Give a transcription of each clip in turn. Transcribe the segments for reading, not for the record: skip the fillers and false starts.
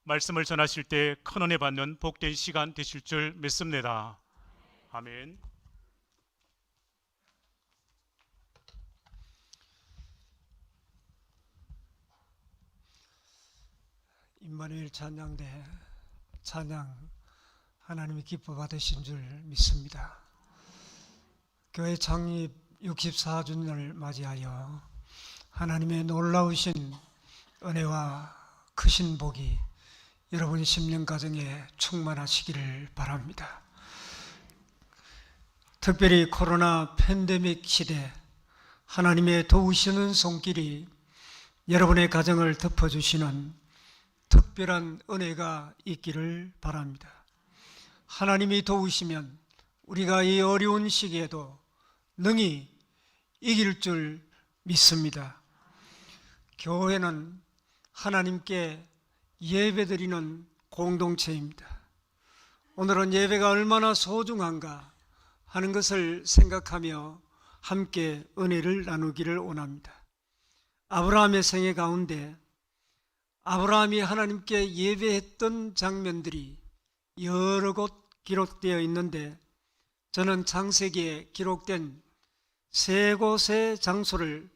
말씀을 전하실 때 큰 은혜 받는 복된 시간 되실 줄 믿습니다. 아멘. 임마누엘 찬양대 찬양 하나님이 기뻐 받으신 줄 믿습니다. 교회 창립 64주년을 맞이하여 하나님의 놀라우신 은혜와 크신 복이 여러분 심령 가정에 충만하시기를 바랍니다. 특별히 코로나 팬데믹 시대 하나님의 도우시는 손길이 여러분의 가정을 덮어주시는 특별한 은혜가 있기를 바랍니다. 하나님이 도우시면 우리가 이 어려운 시기에도 능히 이길 줄 믿습니다. 교회는 하나님께 예배드리는 공동체입니다. 오늘은 예배가 얼마나 소중한가 하는 것을 생각하며 함께 은혜를 나누기를 원합니다. 아브라함의 생애 가운데 아브라함이 하나님께 예배했던 장면들이 여러 곳 기록되어 있는데 저는 창세기에 기록된 세 곳의 장소를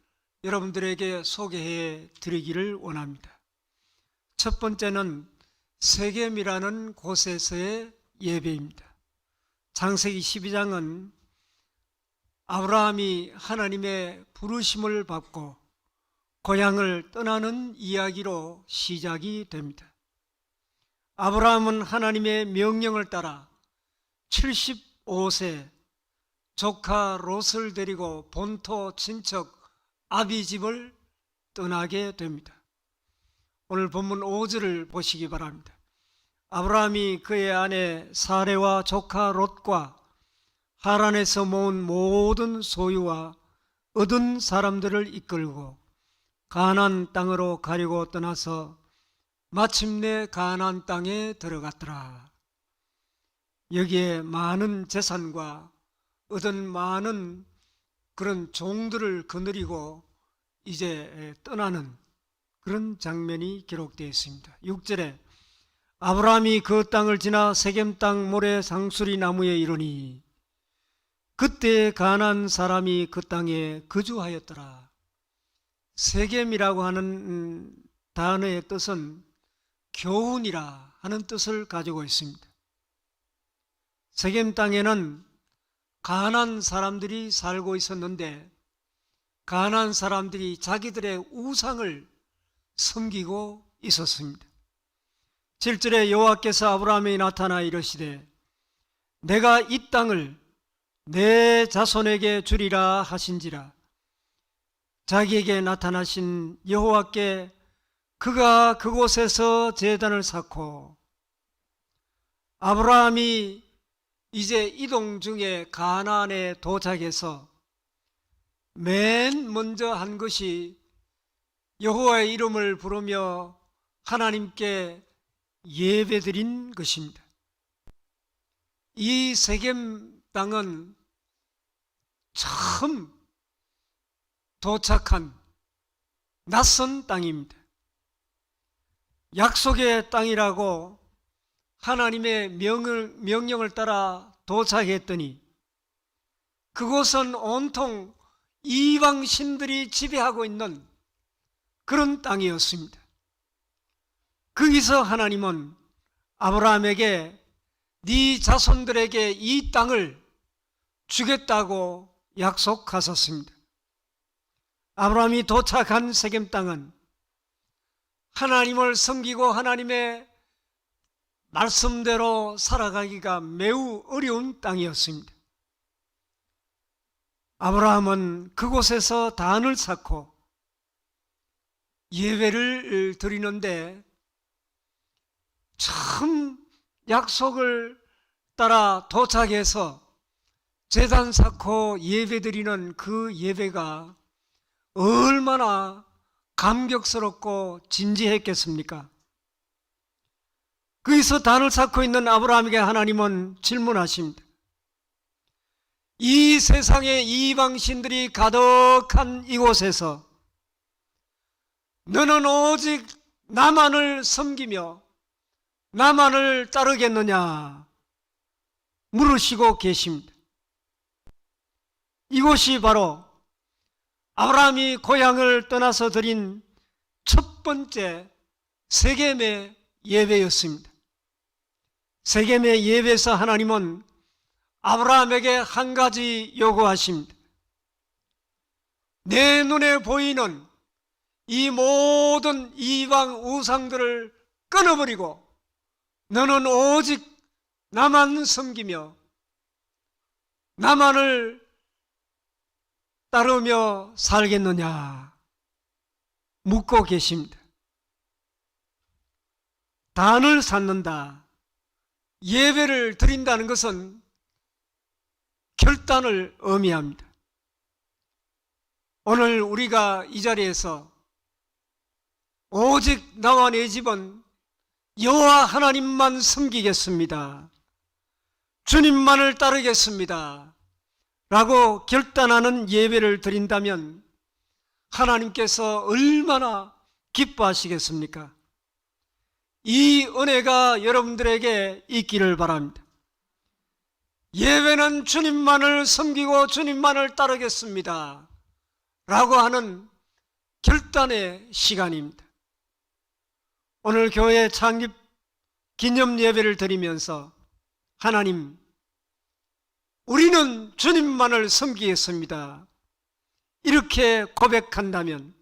여러분들에게 소개해 드리기를 원합니다. 첫 번째는 세겜이라는 곳에서의 예배입니다. 창세기 12장은 아브라함이 하나님의 부르심을 받고 고향을 떠나는 이야기로 시작이 됩니다. 아브라함은 하나님의 명령을 따라 75세 조카 롯을 데리고 본토 친척 아비집을 떠나게 됩니다. 오늘 본문 5절을 보시기 바랍니다. 아브라함이 그의 아내 사레와 조카 롯과 하란에서 모은 모든 소유와 얻은 사람들을 이끌고 가나안 땅으로 가려고 떠나서 마침내 가나안 땅에 들어갔더라. 여기에 많은 재산과 얻은 많은 그런 종들을 거느리고 이제 떠나는 그런 장면이 기록되어 있습니다. 6절에 아브라함이 그 땅을 지나 세겜 땅 모래 상수리 나무에 이르니 그때 가나안 사람이 그 땅에 거주하였더라. 세겜이라고 하는 단어의 뜻은 교훈이라 하는 뜻을 가지고 있습니다. 세겜 땅에는 가나안 사람들이 살고 있었는데 가나안 사람들이 자기들의 우상을 섬기고 있었습니다. 7절에 여호와께서 아브라함에게 나타나 이르시되 내가 이 땅을 내 자손에게 주리라 하신지라. 자기에게 나타나신 여호와께 그가 그곳에서 제단을 쌓고 아브라함이 이제 이동 중에 가나안에 도착해서 맨 먼저 한 것이 여호와의 이름을 부르며 하나님께 예배드린 것입니다. 이 세겜 땅은 처음 도착한 낯선 땅입니다. 약속의 땅이라고 하나님의 명령을 따라 도착했더니 그곳은 온통 이방 신들이 지배하고 있는 그런 땅이었습니다. 거기서 하나님은 아브라함에게 네 자손들에게 이 땅을 주겠다고 약속하셨습니다. 아브라함이 도착한 세겜 땅은 하나님을 섬기고 하나님의 말씀대로 살아가기가 매우 어려운 땅이었습니다. 아브라함은 그곳에서 단을 쌓고 예배를 드리는데 처음 약속을 따라 도착해서 제단 쌓고 예배 드리는 그 예배가 얼마나 감격스럽고 진지했겠습니까? 거기서 단을 쌓고 있는 아브라함에게 하나님은 질문하십니다. 이 세상에 이방신들이 가득한 이곳에서 너는 오직 나만을 섬기며 나만을 따르겠느냐 물으시고 계십니다. 이곳이 바로 아브라함이 고향을 떠나서 드린 첫 번째 세겜의 예배였습니다. 세겜의 예배에서 하나님은 아브라함에게 한 가지 요구하십니다. 내 눈에 보이는 이 모든 이방 우상들을 끊어버리고 너는 오직 나만 섬기며 나만을 따르며 살겠느냐 묻고 계십니다. 단을 쌓는다, 예배를 드린다는 것은 결단을 의미합니다. 오늘 우리가 이 자리에서 오직 나와 내 집은 여호와 하나님만 섬기겠습니다, 주님만을 따르겠습니다 라고 결단하는 예배를 드린다면 하나님께서 얼마나 기뻐하시겠습니까? 이 은혜가 여러분들에게 있기를 바랍니다. 예배는 주님만을 섬기고 주님만을 따르겠습니다 라고 하는 결단의 시간입니다. 오늘 교회 창립 기념 예배를 드리면서 하나님, 우리는 주님만을 섬기겠습니다 이렇게 고백한다면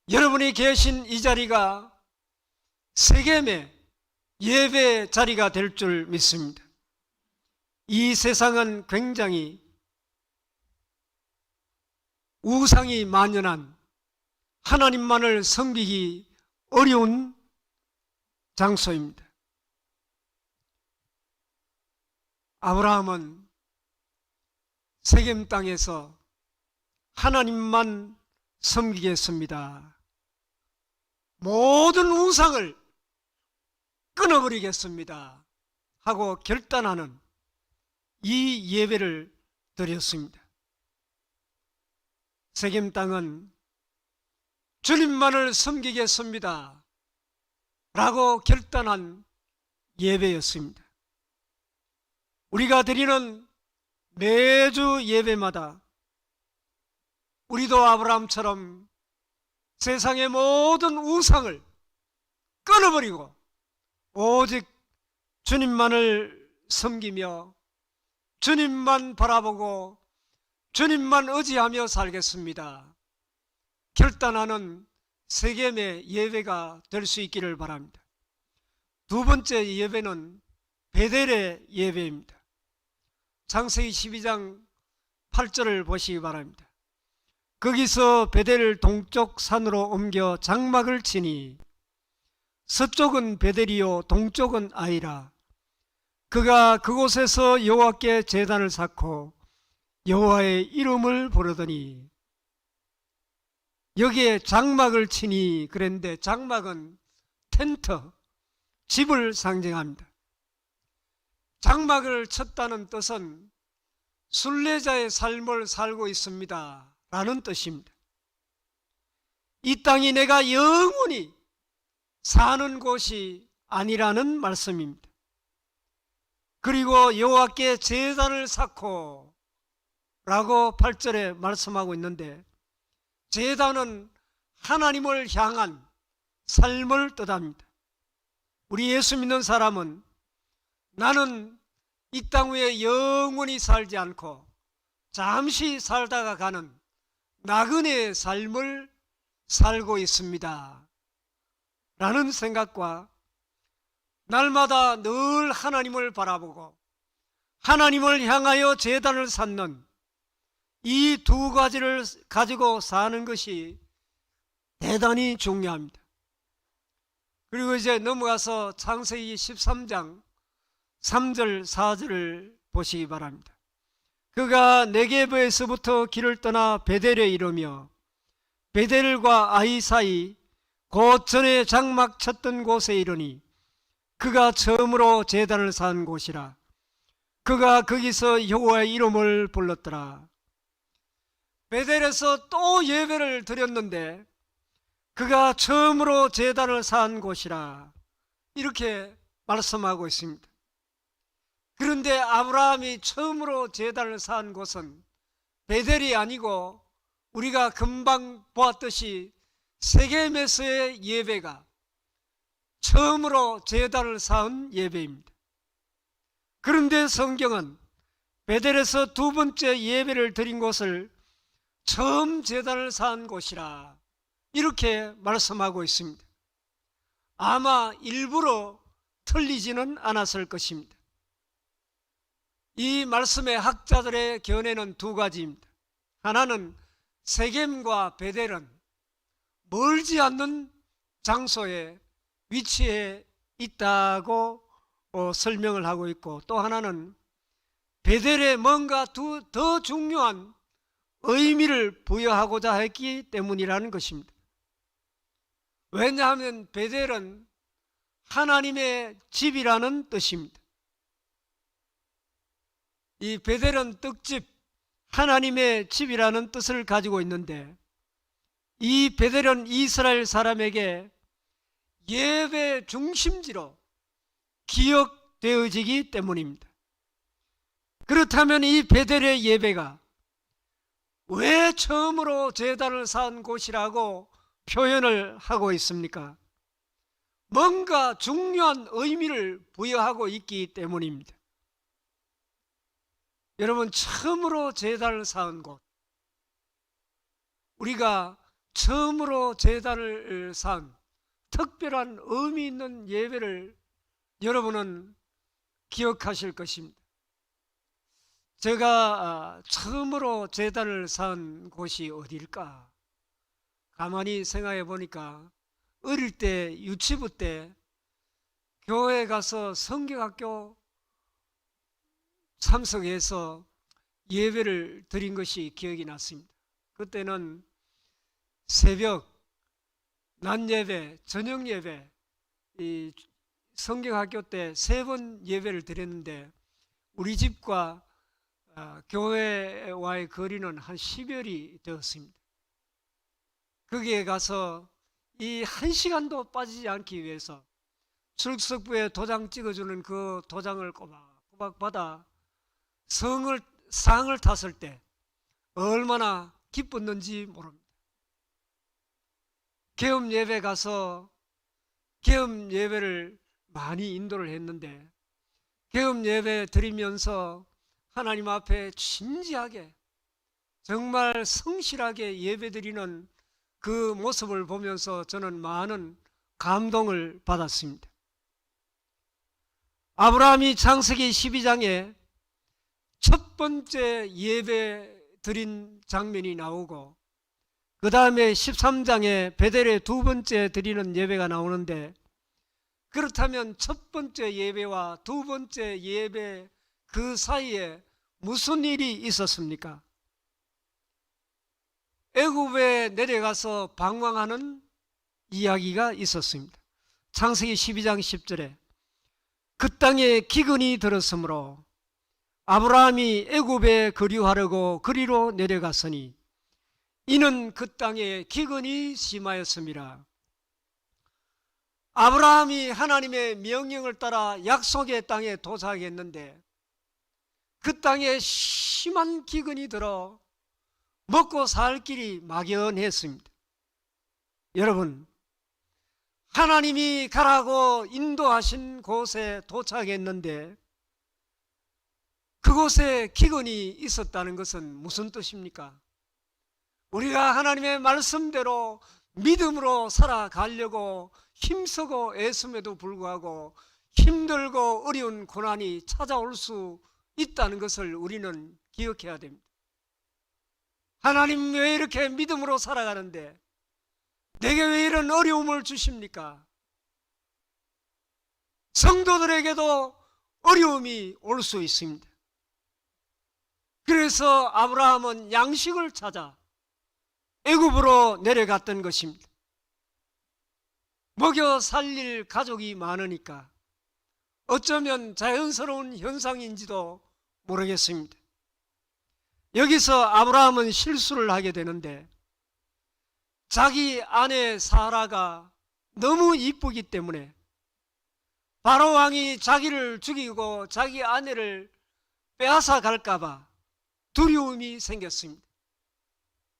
여러분이 계신 이 자리가 세겜의 예배 자리가 될 줄 믿습니다. 이 세상은 굉장히 우상이 만연한 하나님만을 섬기기 어려운 장소입니다. 아브라함은 세겜 땅에서 하나님만 섬기겠습니다, 모든 우상을 끊어버리겠습니다 하고 결단하는 이 예배를 드렸습니다. 세겜 땅은 주님만을 섬기겠습니다 라고 결단한 예배였습니다. 우리가 드리는 매주 예배마다 우리도 아브라함처럼 세상의 모든 우상을 끊어버리고 오직 주님만을 섬기며 주님만 바라보고 주님만 의지하며 살겠습니다 결단하는 세겜의 예배가 될 수 있기를 바랍니다. 두 번째 예배는 베델의 예배입니다. 창세기 12장 8절을 보시기 바랍니다. 거기서 베델을 동쪽 산으로 옮겨 장막을 치니 서쪽은 베델이요 동쪽은 아이라. 그가 그곳에서 여호와께 제단을 쌓고 여호와의 이름을 부르더니, 여기에 장막을 치니 그랬는데 장막은 텐트, 집을 상징합니다. 장막을 쳤다는 뜻은 순례자의 삶을 살고 있습니다 라는 뜻입니다. 이 땅이 내가 영원히 사는 곳이 아니라는 말씀입니다. 그리고 여호와께 제단을 쌓고 라고 8절에 말씀하고 있는데, 제단은 하나님을 향한 삶을 뜻합니다. 우리 예수 믿는 사람은 나는 이 땅 위에 영원히 살지 않고 잠시 살다가 가는 나그네의 삶을 살고 있습니다 라는 생각과, 날마다 늘 하나님을 바라보고 하나님을 향하여 제단을 쌓는 이 두 가지를 가지고 사는 것이 대단히 중요합니다. 그리고 이제 넘어가서 창세기 13장 3절 4절을 보시기 바랍니다. 그가 네게브에서부터 길을 떠나 베델에 이르며 베델과 아이 사이 곧 전에 장막 쳤던 곳에 이르니 그가 처음으로 제단을 쌓은 곳이라. 그가 거기서 여호와의 이름을 불렀더라. 베델에서 또 예배를 드렸는데 그가 처음으로 제단을 쌓은 곳이라 이렇게 말씀하고 있습니다. 그런데 아브라함이 처음으로 제단을 쌓은 곳은 베델이 아니고 우리가 금방 보았듯이 세겜에서의 예배가 처음으로 제단을 쌓은 예배입니다. 그런데 성경은 베델에서 두 번째 예배를 드린 곳을 처음 제단을 쌓은 곳이라 이렇게 말씀하고 있습니다. 아마 일부러 틀리지는 않았을 것입니다. 이 말씀의 학자들의 견해는 두 가지입니다. 하나는 세겜과 베델은 멀지 않는 장소에 위치해 있다고 설명을 하고 있고, 또 하나는 베델에 뭔가 더 중요한 의미를 부여하고자 했기 때문이라는 것입니다. 왜냐하면 베델은 하나님의 집이라는 뜻입니다. 이 베델은 떡집, 하나님의 집이라는 뜻을 가지고 있는데, 이 베델은 이스라엘 사람에게 예배 중심지로 기억되어지기 때문입니다. 그렇다면 이 베델의 예배가 왜 처음으로 제단을 쌓은 곳이라고 표현을 하고 있습니까? 뭔가 중요한 의미를 부여하고 있기 때문입니다. 여러분, 처음으로 제단을 쌓은 곳, 우리가 처음으로 제단을 쌓은 특별한 의미 있는 예배를 여러분은 기억하실 것입니다. 제가 처음으로 제단을 쌓은 곳이 어디일까? 가만히 생각해 보니까 어릴 때 유치부 때 교회에 가서 성경학교 참석해서 예배를 드린 것이 기억이 났습니다. 그때는 새벽, 낮 예배, 저녁 예배, 이 성경학교 때 3번 예배를 드렸는데 우리 집과 교회와의 거리는 한 10여리 되었습니다. 거기에 가서 이 1시간도 빠지지 않기 위해서 출석부에 도장 찍어주는 그 도장을 꼬박꼬박 받아 상을 탔을 때 얼마나 기뻤는지 모릅니다. 개업 예배 가서 개업 예배를 많이 인도를 했는데 개업 예배 드리면서 하나님 앞에 진지하게 정말 성실하게 예배 드리는 그 모습을 보면서 저는 많은 감동을 받았습니다. 아브라함이 창세기 12장에 첫 번째 예배 드린 장면이 나오고 그 다음에 13장에 베델에 두 번째 드리는 예배가 나오는데, 그렇다면 첫 번째 예배와 두 번째 예배 그 사이에 무슨 일이 있었습니까? 애굽에 내려가서 방황하는 이야기가 있었습니다. 창세기 12장 10절에 그 땅에 기근이 들었으므로 아브라함이 애굽에 거류하려고 그리로 내려갔으니 이는 그 땅에 기근이 심하였음이라. 아브라함이 하나님의 명령을 따라 약속의 땅에 도착했는데 그 땅에 심한 기근이 들어 먹고 살 길이 막연했습니다. 여러분, 하나님이 가라고 인도하신 곳에 도착했는데 그곳에 기근이 있었다는 것은 무슨 뜻입니까? 우리가 하나님의 말씀대로 믿음으로 살아가려고 힘쓰고 애씀에도 불구하고 힘들고 어려운 고난이 찾아올 수 있다는 것을 우리는 기억해야 됩니다. 하나님 왜 이렇게 믿음으로 살아가는데 내게 왜 이런 어려움을 주십니까? 성도들에게도 어려움이 올 수 있습니다. 그래서 아브라함은 양식을 찾아 애굽으로 내려갔던 것입니다. 먹여 살릴 가족이 많으니까 어쩌면 자연스러운 현상인지도 모르겠습니다. 여기서 아브라함은 실수를 하게 되는데 자기 아내 사라가 너무 이쁘기 때문에 바로 왕이 자기를 죽이고 자기 아내를 빼앗아 갈까봐 두려움이 생겼습니다.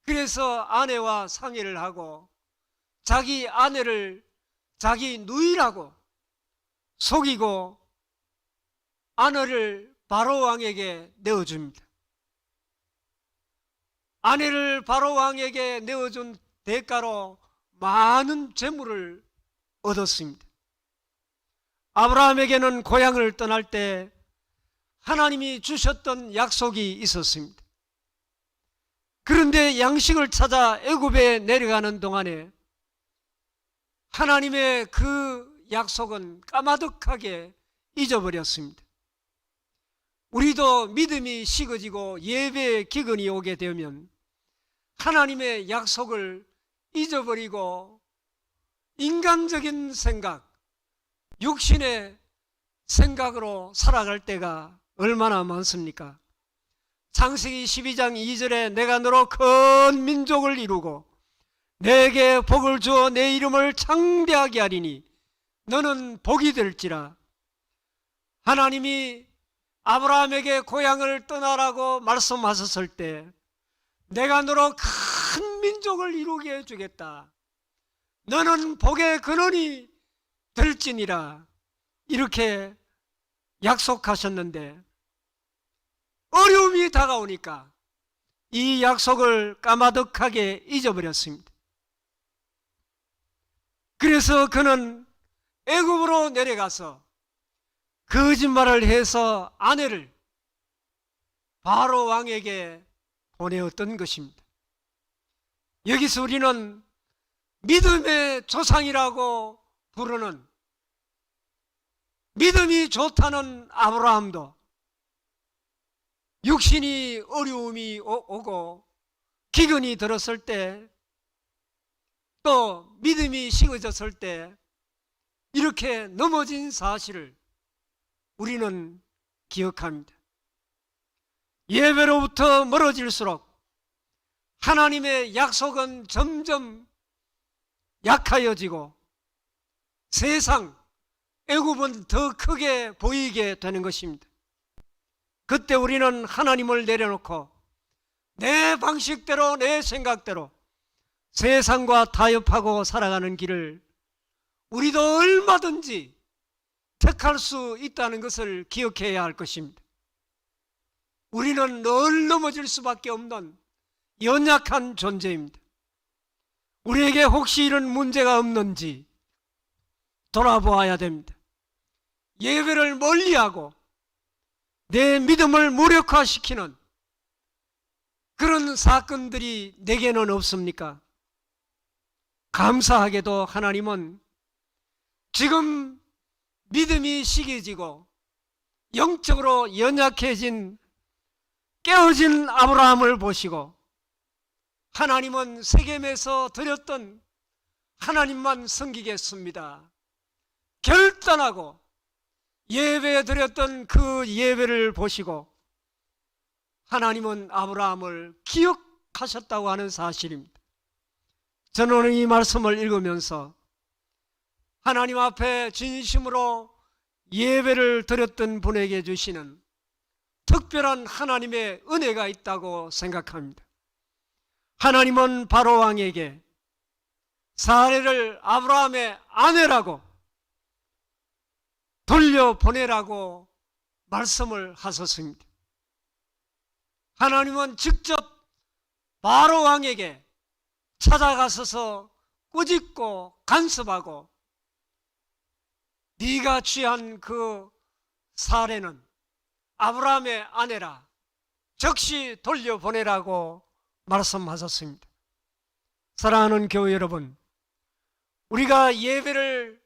그래서 아내와 상의를 하고 자기 아내를 자기 누이라고 속이고 아내를 바로 왕에게 내어줍니다. 아내를 바로 왕에게 내어준 대가로 많은 재물을 얻었습니다. 아브라함에게는 고향을 떠날 때 하나님이 주셨던 약속이 있었습니다. 그런데 양식을 찾아 애굽에 내려가는 동안에 하나님의 그 약속은 까마득하게 잊어버렸습니다. 우리도 믿음이 식어지고 예배의 기근이 오게 되면 하나님의 약속을 잊어버리고 인간적인 생각, 육신의 생각으로 살아갈 때가 얼마나 많습니까? 창세기 12장 2절에 내가 너로 큰 민족을 이루고 내게 복을 주어 내 이름을 창대하게 하리니 너는 복이 될지라. 하나님이 아브라함에게 고향을 떠나라고 말씀하셨을 때 내가 너로 큰 민족을 이루게 해주겠다. 너는 복의 근원이 될지니라. 이렇게 약속하셨는데 어려움이 다가오니까 이 약속을 까마득하게 잊어버렸습니다. 그래서 그는 애굽으로 내려가서 거짓말을 해서 아내를 바로 왕에게 보내었던 것입니다. 여기서 우리는 믿음의 조상이라고 부르는 믿음이 좋다는 아브라함도 육신이 어려움이 오고 기근이 들었을 때 또 믿음이 식어졌을 때 이렇게 넘어진 사실을 우리는 기억합니다. 예배로부터 멀어질수록 하나님의 약속은 점점 약하여지고 세상, 애굽은 더 크게 보이게 되는 것입니다. 그때 우리는 하나님을 내려놓고 내 방식대로 내 생각대로 세상과 타협하고 살아가는 길을 우리도 얼마든지 택할 수 있다는 것을 기억해야 할 것입니다. 우리는 늘 넘어질 수밖에 없는 연약한 존재입니다. 우리에게 혹시 이런 문제가 없는지 돌아보아야 됩니다. 예배를 멀리하고 내 믿음을 무력화시키는 그런 사건들이 내게는 없습니까? 감사하게도 하나님은 지금 믿음이 식어지고 영적으로 연약해진 깨어진 아브라함을 보시고 하나님은 세겜에서 드렸던 하나님만 섬기겠습니다 결단하고 예배에 드렸던 그 예배를 보시고 하나님은 아브라함을 기억하셨다고 하는 사실입니다. 저는 오늘 이 말씀을 읽으면서 하나님 앞에 진심으로 예배를 드렸던 분에게 주시는 특별한 하나님의 은혜가 있다고 생각합니다. 하나님은 바로 왕에게 사례를 아브라함의 아내라고 돌려보내라고 말씀을 하셨습니다. 하나님은 직접 바로 왕에게 찾아가셔서 꾸짖고 간섭하고 네가 취한 그 사례는 아브라함의 아내라 즉시 돌려보내라고 말씀하셨습니다. 사랑하는 교회 여러분, 우리가 예배를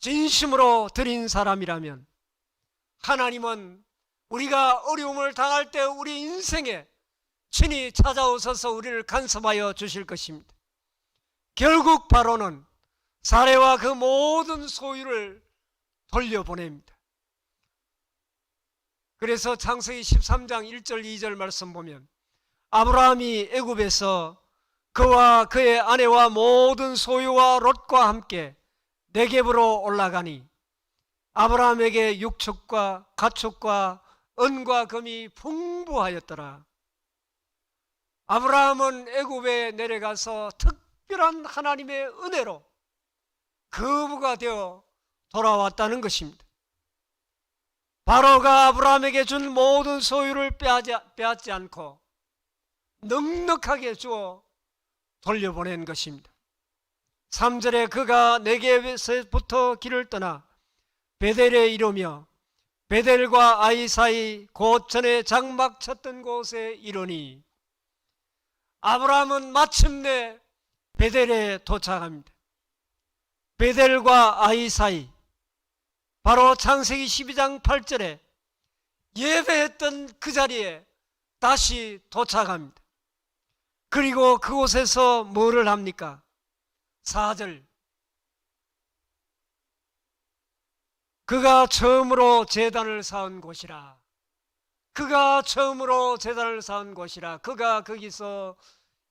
진심으로 드린 사람이라면 하나님은 우리가 어려움을 당할 때 우리 인생에 친히 찾아오셔서 우리를 간섭하여 주실 것입니다. 결국 바로는 사례와 그 모든 소유를 돌려보냅니다. 그래서 창세기 13장 1절 2절 말씀 보면 아브라함이 애굽에서 그와 그의 아내와 모든 소유와 롯과 함께 네겝으로 올라가니 아브라함에게 육축과 가축과 은과 금이 풍부하였더라. 아브라함은 애굽에 내려가서 특별한 하나님의 은혜로 거부가 되어 돌아왔다는 것입니다. 바로가 아브라함에게 준 모든 소유를 빼앗지 않고 넉넉하게 주어 돌려보낸 것입니다. 3절에 그가 네겝에서부터 길을 떠나 베델에 이르며 베델과 아이 사이 곧 전에 장막 쳤던 곳에 이르니, 아브라함은 마침내 베델에 도착합니다. 베델과 아이 사이, 바로 창세기 12장 8절에 예배했던 그 자리에 다시 도착합니다. 그리고 그곳에서 뭐를 합니까? 4절, 그가 처음으로 제단을 쌓은 곳이라. 그가 처음으로 제단을 쌓은 곳이라. 그가 거기서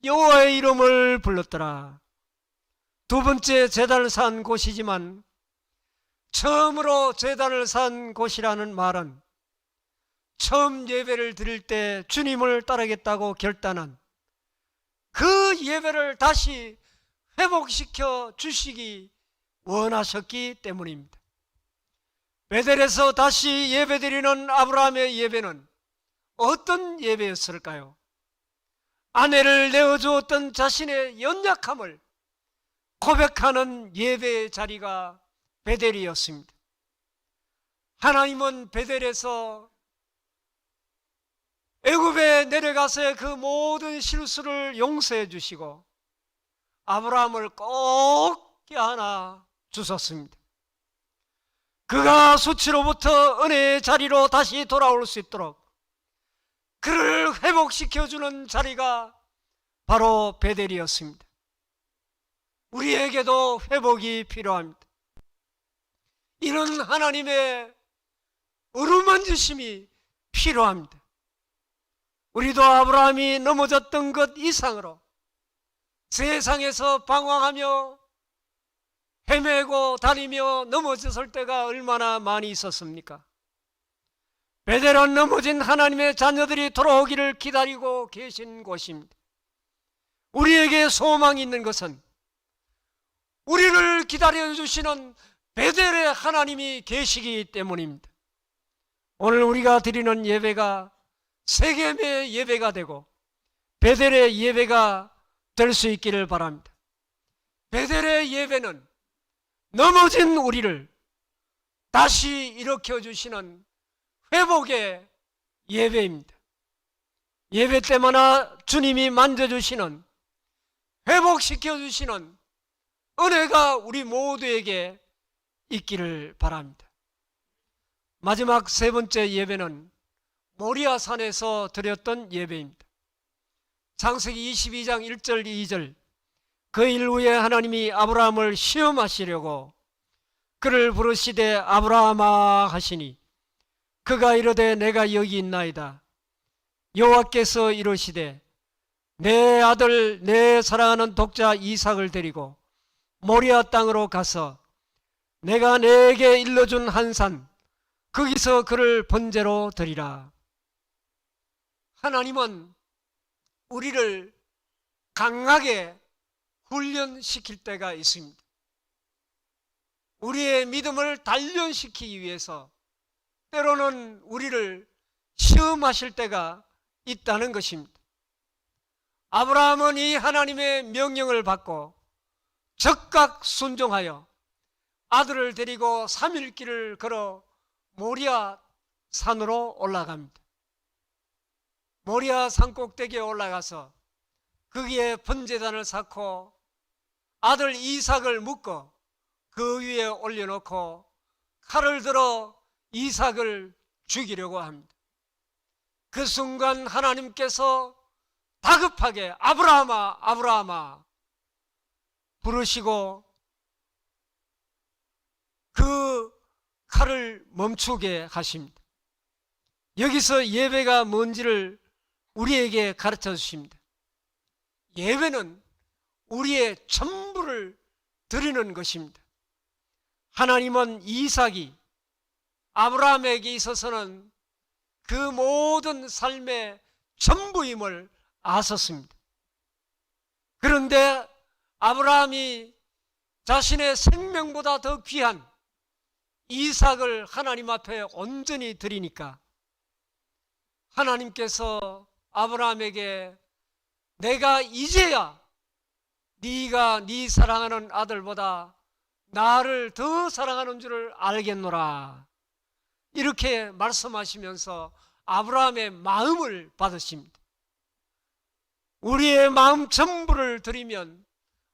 여호와의 이름을 불렀더라. 두 번째 제단을 쌓은 곳이지만 처음으로 제단을 쌓은 곳이라는 말은 처음 예배를 드릴 때 주님을 따르겠다고 결단한 그 예배를 다시 회복시켜 주시기 원하셨기 때문입니다. 베델에서 다시 예배드리는 아브라함의 예배는 어떤 예배였을까요? 아내를 내어주었던 자신의 연약함을 고백하는 예배의 자리가 베델이었습니다. 하나님은 베델에서 애굽에 내려가서의 그 모든 실수를 용서해 주시고 아브라함을 꼭 껴안아 주셨습니다. 그가 수치로부터 은혜의 자리로 다시 돌아올 수 있도록 그를 회복시켜주는 자리가 바로 베델이었습니다. 우리에게도 회복이 필요합니다. 이런 하나님의 어루만지심이 필요합니다. 우리도 아브라함이 넘어졌던 것 이상으로 세상에서 방황하며 헤매고 다니며 넘어졌을 때가 얼마나 많이 있었습니까? 베델은 넘어진 하나님의 자녀들이 돌아오기를 기다리고 계신 곳입니다. 우리에게 소망이 있는 것은 우리를 기다려주시는 베델의 하나님이 계시기 때문입니다. 오늘 우리가 드리는 예배가 세겜의 예배가 되고 베델의 예배가 될 수 있기를 바랍니다. 베델의 예배는 넘어진 우리를 다시 일으켜주시는 회복의 예배입니다. 예배 때마다 주님이 만져주시는, 회복시켜주시는 은혜가 우리 모두에게 있기를 바랍니다. 마지막 세 번째 예배는 모리아 산에서 드렸던 예배입니다. 창세기 22장 1절 2절, 그 일 후에 하나님이 아브라함을 시험하시려고 그를 부르시되 아브라함아 하시니 그가 이르되 내가 여기 있나이다. 여호와께서 이르시되 내 아들 내 사랑하는 독자 이삭을 데리고 모리아 땅으로 가서 내가 내게 일러준 한 산 거기서 그를 번제로 드리라. 하나님은 우리를 강하게 훈련시킬 때가 있습니다. 우리의 믿음을 단련시키기 위해서 때로는 우리를 시험하실 때가 있다는 것입니다. 아브라함은 이 하나님의 명령을 받고 적극 순종하여 아들을 데리고 3일 길을 걸어 모리아 산으로 올라갑니다. 모리아 산 꼭대기에 올라가서 거기에 번제단을 쌓고 아들 이삭을 묶어 그 위에 올려놓고 칼을 들어 이삭을 죽이려고 합니다. 그 순간 하나님께서 다급하게 아브라함아 아브라함아 부르시고 그 칼을 멈추게 하십니다. 여기서 예배가 뭔지를 우리에게 가르쳐 주십니다. 예배는 우리의 전부를 드리는 것입니다. 하나님은 이삭이 아브라함에게 있어서는 그 모든 삶의 전부임을 아셨습니다. 그런데 아브라함이 자신의 생명보다 더 귀한 이삭을 하나님 앞에 온전히 드리니까 하나님께서 아브라함에게 내가 이제야 네가 네 사랑하는 아들보다 나를 더 사랑하는 줄을 알겠노라, 이렇게 말씀하시면서 아브라함의 마음을 받으십니다. 우리의 마음 전부를 드리면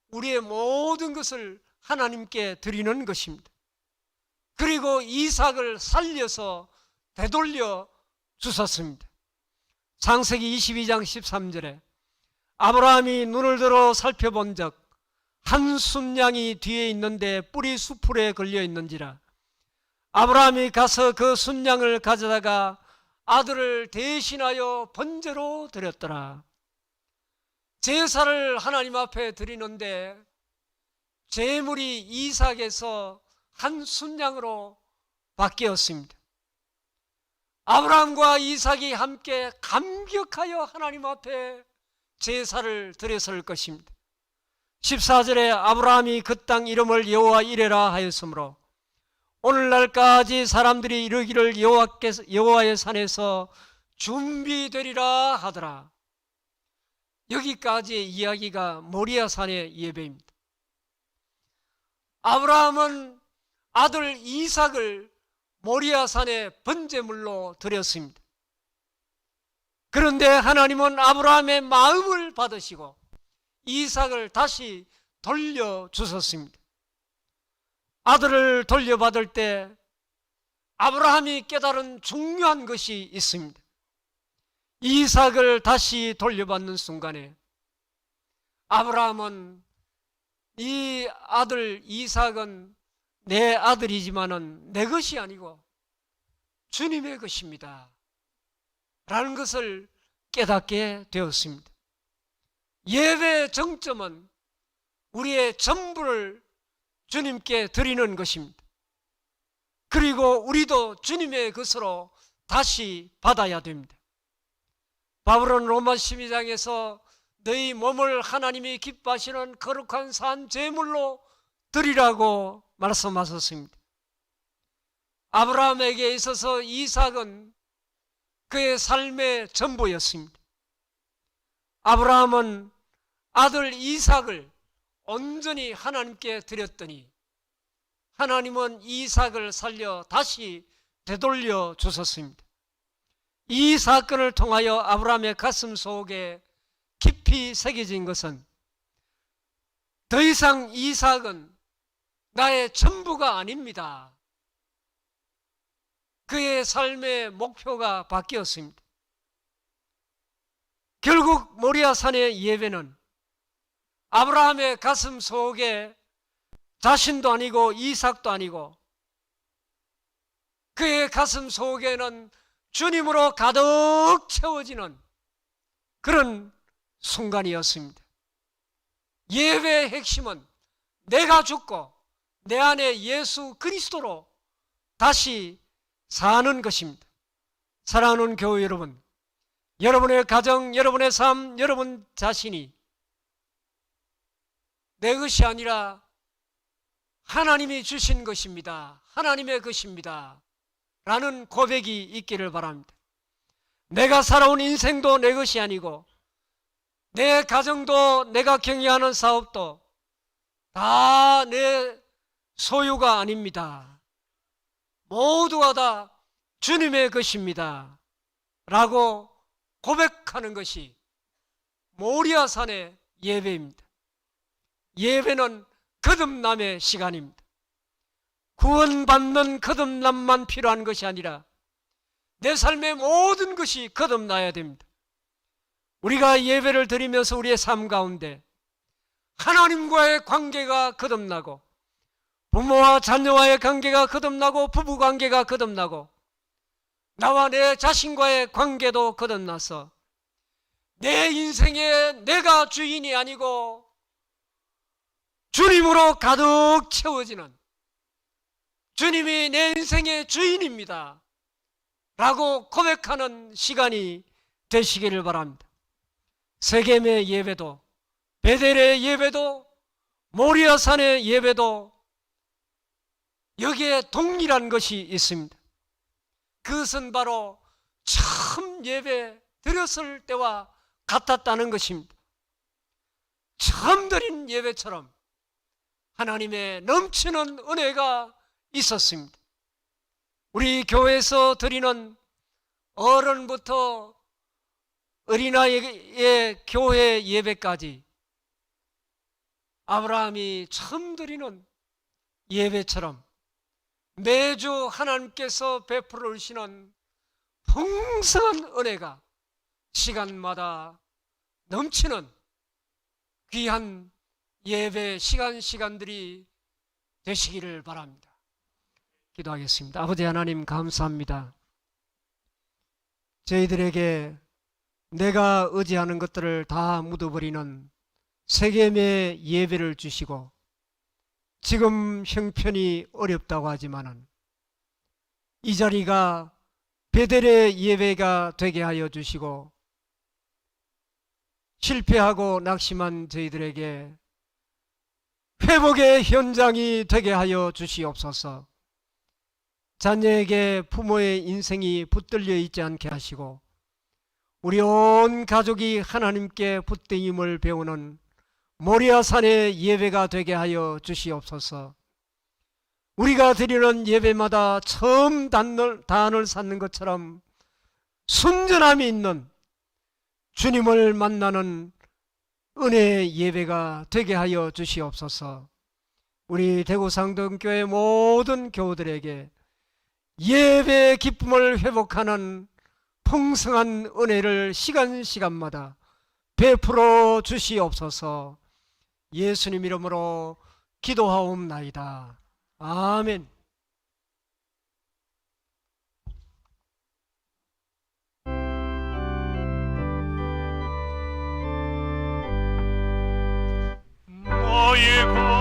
우리의 모든 것을 하나님께 드리는 것입니다. 그리고 이삭을 살려서 되돌려 주셨습니다. 창세기 22장 13절에 아브라함이 눈을 들어 살펴본 적 한 순양이 뒤에 있는데 뿔이 수풀에 걸려 있는지라 아브라함이 가서 그 순양을 가져다가 아들을 대신하여 번제로 드렸더라. 제사를 하나님 앞에 드리는데 제물이 이삭에서 한 순양으로 바뀌었습니다. 아브라함과 이삭이 함께 감격하여 하나님 앞에 제사를 드렸을 것입니다. 14절에 아브라함이 그 땅 이름을 여호와 이레라 하였으므로 오늘날까지 사람들이 이르기를 여호와의 산에서 준비되리라 하더라. 여기까지의 이야기가 모리아 산의 예배입니다. 아브라함은 아들 이삭을 모리아 산에 번제물로 드렸습니다. 그런데 하나님은 아브라함의 마음을 받으시고 이삭을 다시 돌려주셨습니다. 아들을 돌려받을 때 아브라함이 깨달은 중요한 것이 있습니다. 이삭을 다시 돌려받는 순간에 아브라함은 이 아들 이삭은 내 아들이지만은 내 것이 아니고 주님의 것입니다 라는 것을 깨닫게 되었습니다. 예배의 정점은 우리의 전부를 주님께 드리는 것입니다. 그리고 우리도 주님의 것으로 다시 받아야 됩니다. 바울은 로마 12장에서 너희 몸을 하나님이 기뻐하시는 거룩한 산 제물로 드리라고 말씀하셨습니다. 아브라함에게 있어서 이삭은 그의 삶의 전부였습니다. 아브라함은 아들 이삭을 온전히 하나님께 드렸더니 하나님은 이삭을 살려 다시 되돌려 주셨습니다. 이 사건을 통하여 아브라함의 가슴 속에 깊이 새겨진 것은 더 이상 이삭은 나의 전부가 아닙니다. 그의 삶의 목표가 바뀌었습니다. 결국 모리아 산의 예배는 아브라함의 가슴 속에 자신도 아니고 이삭도 아니고 그의 가슴 속에는 주님으로 가득 채워지는 그런 순간이었습니다. 예배의 핵심은 내가 죽고 내 안에 예수 그리스도로 다시 사는 것입니다. 사랑하는 교회 여러분, 여러분의 가정, 여러분의 삶, 여러분 자신이 내 것이 아니라 하나님이 주신 것입니다. 하나님의 것입니다. 라는 고백이 있기를 바랍니다. 내가 살아온 인생도 내 것이 아니고 내 가정도 내가 경영하는 사업도 다 내 소유가 아닙니다. 모두가 다 주님의 것입니다. 라고 고백하는 것이 모리아 산의 예배입니다. 예배는 거듭남의 시간입니다. 구원받는 거듭남만 필요한 것이 아니라 내 삶의 모든 것이 거듭나야 됩니다. 우리가 예배를 드리면서 우리의 삶 가운데 하나님과의 관계가 거듭나고 부모와 자녀와의 관계가 거듭나고 부부 관계가 거듭나고 나와 내 자신과의 관계도 거듭나서 내 인생에 내가 주인이 아니고 주님으로 가득 채워지는 주님이 내 인생의 주인입니다 라고 고백하는 시간이 되시기를 바랍니다. 세겜의 예배도, 베델의 예배도, 모리아산의 예배도 여기에 동일한 것이 있습니다. 그것은 바로 처음 예배 드렸을 때와 같았다는 것입니다. 처음 드린 예배처럼 하나님의 넘치는 은혜가 있었습니다. 우리 교회에서 드리는 어른부터 어린아이의 교회 예배까지 아브라함이 처음 드리는 예배처럼 매주 하나님께서 베풀어 주시는 풍성한 은혜가 시간마다 넘치는 귀한 예배 시간들이 되시기를 바랍니다. 기도하겠습니다. 아버지 하나님 감사합니다. 저희들에게 내가 의지하는 것들을 다 묻어버리는 세겜의 예배를 주시고 지금 형편이 어렵다고 하지만은 이 자리가 베델의 예배가 되게 하여 주시고 실패하고 낙심한 저희들에게 회복의 현장이 되게 하여 주시옵소서. 자녀에게 부모의 인생이 붙들려 있지 않게 하시고 우리 온 가족이 하나님께 붙들림을 배우는 모리아산의 예배가 되게 하여 주시옵소서. 우리가 드리는 예배마다 처음 단을 쌓는 것처럼 순전함이 있는 주님을 만나는 은혜의 예배가 되게 하여 주시옵소서. 우리 대구상동교회 모든 교우들에게 예배의 기쁨을 회복하는 풍성한 은혜를 시간마다 베풀어 주시옵소서. 예수님 이름으로 기도하옵나이다. 아멘. 너의